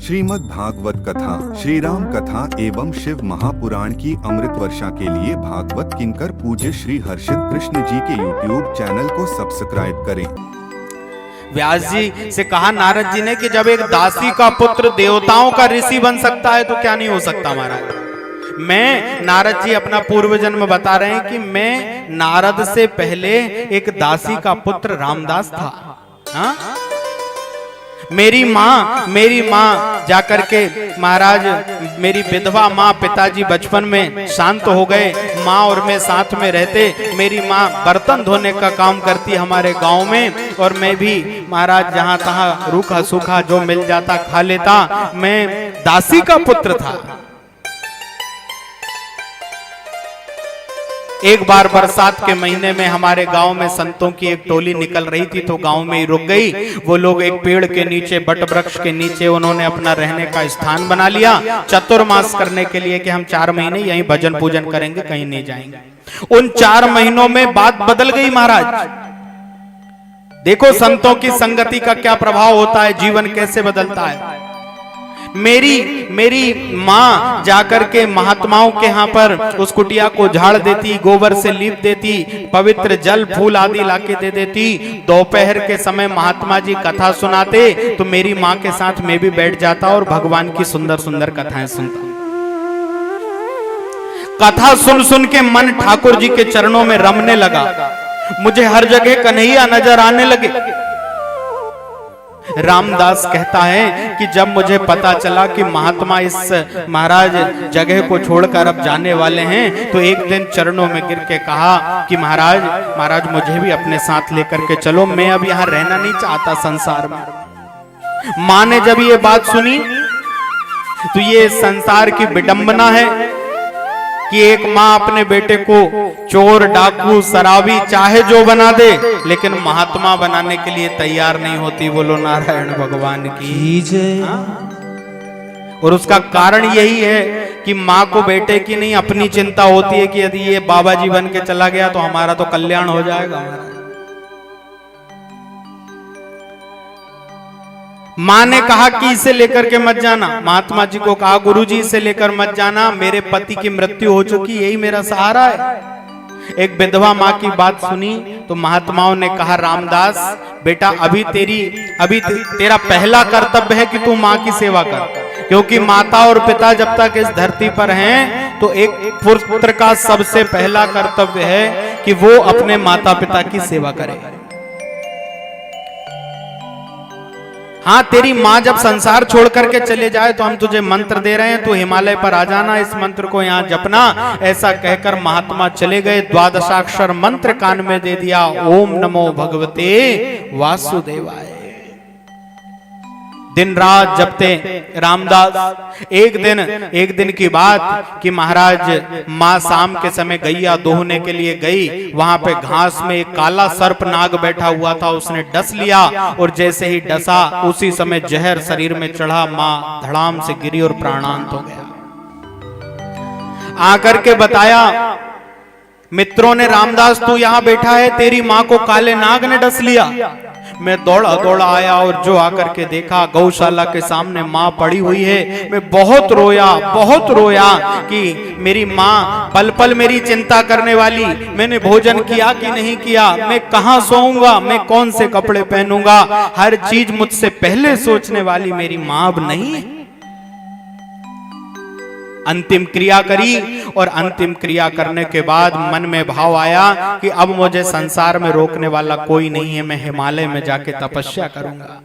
श्रीमद् भागवत कथा, श्री राम कथा एवं शिव महापुराण की अमृत वर्षा के लिए भागवत किंकर पूज्य श्री हर्षित कृष्ण जी के YouTube चैनल को सब्सक्राइब करें। व्यास जी से कहा नारद जी ने कि जब एक दासी का पुत्र देवताओं का ऋषि बन सकता है तो क्या नहीं हो सकता महाराज। मैं नारद जी अपना पूर्व जन्म बता रहे हैं कि मैं नारद से पहले एक दासी का पुत्र रामदास था। हा? मेरी माँ जाकर के महाराज मेरी विधवा माँ पिताजी बचपन में शांत हो गए। माँ और मैं साथ में रहते। मेरी माँ बर्तन धोने का काम करती हमारे गांव में और मैं भी महाराज जहाँ तहाँ रूखा सूखा जो मिल जाता खा लेता। मैं दासी का पुत्र था। एक बार बरसात के महीने में हमारे गांव में संतों की एक टोली निकल रही थी तो गांव में ही रुक गई। वो लोग एक पेड़ के नीचे बट वृक्ष के नीचे उन्होंने अपना रहने का स्थान बना लिया चतुर्मास करने के लिए कि हम 4 महीने यहीं भजन पूजन करेंगे, कहीं नहीं जाएंगे। उन 4 महीनों में बात बदल गई महाराज। देखो संतों की संगति का क्या प्रभाव होता है, जीवन कैसे बदलता है। मेरी माँ जाकर के महात्माओं के यहाँ पर उस कुटिया को झाड़ देती, गोबर से लीप देती, पवित्र जल फूल आदि लाके दे देती। दोपहर के समय महात्मा जी कथा सुनाते तो मेरी माँ के साथ मैं भी बैठ जाता और भगवान की सुंदर सुंदर कथाएं सुनता। कथा सुन सुन के मन ठाकुर जी के चरणों में रमने लगा। मुझे हर जगह कन्हैया नजर आने लगे। रामदास कहता है कि जब मुझे पता चला कि महात्मा इस महाराज जगह को छोड़कर अब जाने वाले हैं तो एक दिन चरणों में गिर के कहा कि महाराज मुझे भी अपने साथ लेकर के चलो, मैं अब यहाँ रहना नहीं चाहता संसार में। माँ ने जब ये बात सुनी तो ये संसार की विडंबना है कि एक माँ अपने बेटे को चोर डाकू शराबी चाहे जो बना दे लेकिन महात्मा बनाने के लिए तैयार नहीं होती। बोलो नारायण भगवान की जय। और उसका कारण यही है कि माँ को बेटे की नहीं अपनी चिंता होती है कि यदि ये बाबा जी बन के चला गया तो हमारा तो कल्याण हो जाएगा। माँ ने कहा कि इसे लेकर के मत जाना। महात्मा जी को कहा गुरुजी इसे लेकर मत जाना, मेरे पति की मृत्यु हो चुकी, यही मेरा सहारा है। एक विधवा माँ की बात सुनी तो महात्माओं ने कहा रामदास बेटा अभी तेरा पहला कर्तव्य है कि तू माँ की सेवा कर, क्योंकि माता और पिता जब तक इस धरती पर हैं तो एक पुत्र का सबसे पहला कर्तव्य है कि वो अपने माता पिता की सेवा करे। हाँ तेरी माँ जब संसार छोड़ करके चले जाए तो हम तुझे मंत्र दे रहे हैं, तो हिमालय पर आ जाना, इस मंत्र को यहाँ जपना। ऐसा कहकर महात्मा चले गए। 12 मंत्र कान में दे दिया, ओम नमो भगवते वासुदेवाय। दिन रात जपते रामदास। एक दिन की बात कि महाराज माँ शाम के समय गैया दोहने के लिए गई। वहां पे घास में एक काला सर्प नाग बैठा हुआ था, उसने डस लिया और जैसे ही डसा उसी समय जहर शरीर में चढ़ा। माँ धड़ाम से गिरी और प्राणांत हो गया। आकर के बताया मित्रों ने रामदास तू यहाँ बैठा है, तेरी माँ को काले नाग ने डस लिया। मैं दौड़ा आया और जो आकर के देखा गौशाला के सामने माँ पड़ी हुई है। मैं बहुत रोया कि मेरी माँ पल पल मेरी चिंता करने वाली, मैंने भोजन किया कि नहीं किया, मैं कहाँ सोऊंगा, मैं कौन से कपड़े पहनूंगा, हर चीज मुझसे पहले सोचने वाली मेरी माँ अब नहीं है। अंतिम क्रिया करी और अंतिम क्रिया करने के बाद मन में भाव आया कि अब मुझे संसार में रोकने वाला कोई नहीं है, मैं हिमालय में जाके तपस्या करूंगा।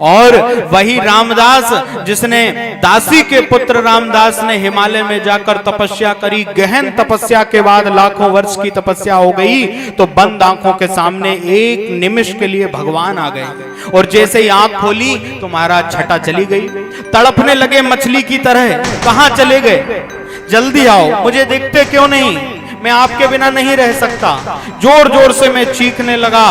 और वही रामदास जिसने दासी के पुत्र रामदास ने हिमालय में जाकर तपस्या करी। गहन तपस्या के बाद लाखों वर्ष की तपस्या हो गई तो बंद आंखों के सामने एक निमिष के लिए भगवान आ गए। और जैसे ही आंख खोली तो महाराज छटा चली गई। तड़पने लगे मछली की तरह, कहां चले गए, जल्दी आओ, मुझे देखते क्यों नहीं, मैं आपके बिना नहीं रह सकता। जोर जोर से मैं चीखने लगा।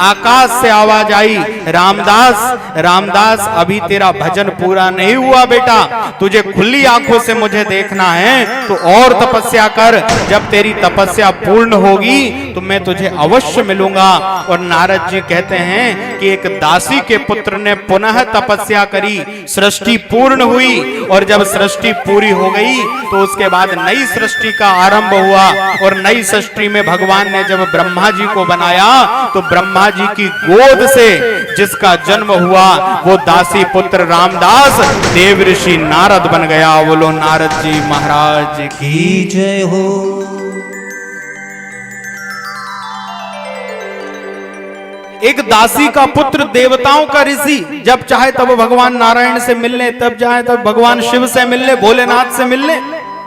आकाश से आवाज आई, रामदास रामदास, अभी तेरा भजन पूरा नहीं हुआ बेटा, तुझे खुली आंखों से मुझे देखना है तो और तपस्या कर, जब तेरी तपस्या पूर्ण होगी तो मैं तुझे अवश्य मिलूंगा। और नारद जी कहते हैं कि एक दासी के पुत्र ने पुनः तपस्या करी, सृष्टि पूर्ण हुई, और जब सृष्टि पूरी हो गई तो उसके बाद नई सृष्टि का आरंभ हुआ। और नई सृष्टि में भगवान ने जब ब्रह्मा जी को बनाया तो ब्रह्मा जी की गोद से जिसका जन्म हुआ वो दासी पुत्र रामदास देव ऋषि नारद बन गया। बोलो नारद जी महाराज की जय हो। एक दासी का पुत्र देवताओं का ऋषि, जब चाहे तब भगवान नारायण से मिलने, तब चाहे तब भगवान शिव से मिलने, भोलेनाथ से मिलने,